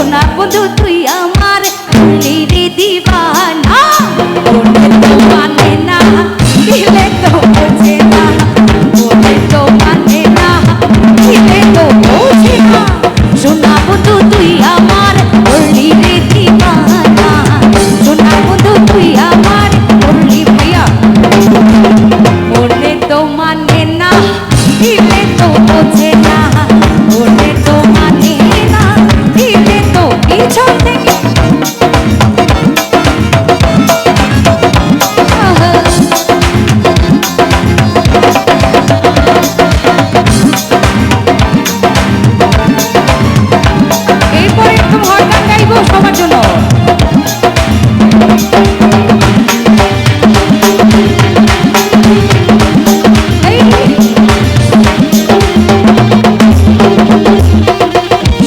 সোনা বন্ধু তুই আমার হলি রে দিবানা মনে তো মানে না দিলে তো বোঝে না মনে তো মানে না দিলে তো বোঝে না সোনা বন্ধু তুই আমার হলি রে দিবানা সোনা বন্ধু তুই আমার হলি ভাইয়া মনে তো মানে না দিলে তো বোঝে না মনে তো মানে না দিলে তো পিছন থেকে এরপর একটু ভর গান গাইবো সবার জন্য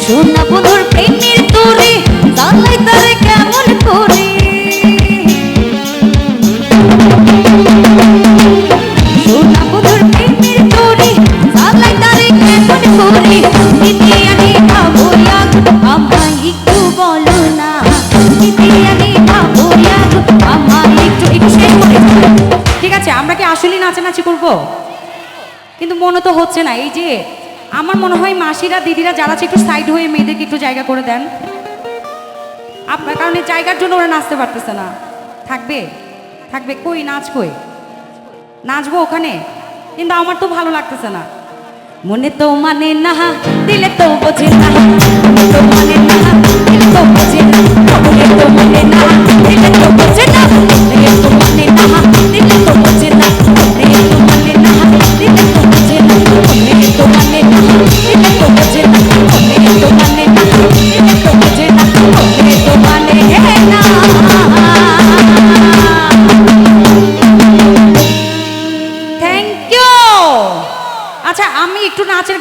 সোনা বন্ধুর প্রেমের তোরে জানলাই তারে কেমন করে সোনা বন্ধুর প্রেমের তোরে জানলাই তারে কেমন করে দিতে আনি খাবো আমায় একটু বলো না দিতে আনি খাবো আমায় একটু একটু শেষ করে ঠিক আছে আমরা কি আসলে নাচানাচি করবো কিন্তু মনে তো হচ্ছে না এই যে আমার মনে হয় মাসিরা দিদিরা যারা আছে একটু সাইড হয়ে মেয়েদেরকে একটু জায়গা করে দেন আপনার কারণে জায়গার জন্য ওরা নাচতে পারতেছে না থাকবে থাকবে কই নাচ কই নাচবো ওখানে কিন্তু আমার তো ভালো লাগতেছে না মনে তো মানে না দিলে তো বোঝে না মনে তো মানে না দিলে তো বোঝে না মনে তো মানে না দিলে তো বোঝে না মনে তো মানে না দিলে তো বোঝে না মনে তো মানে না দিলে তো বোঝে না মনে তো মানে না দিলে তো বোঝে না মনে তো মানে না দিলে তো বোঝে না মনে তো মানে না থ্যাংক ইউ আচ্ছা আমি একটু নাচের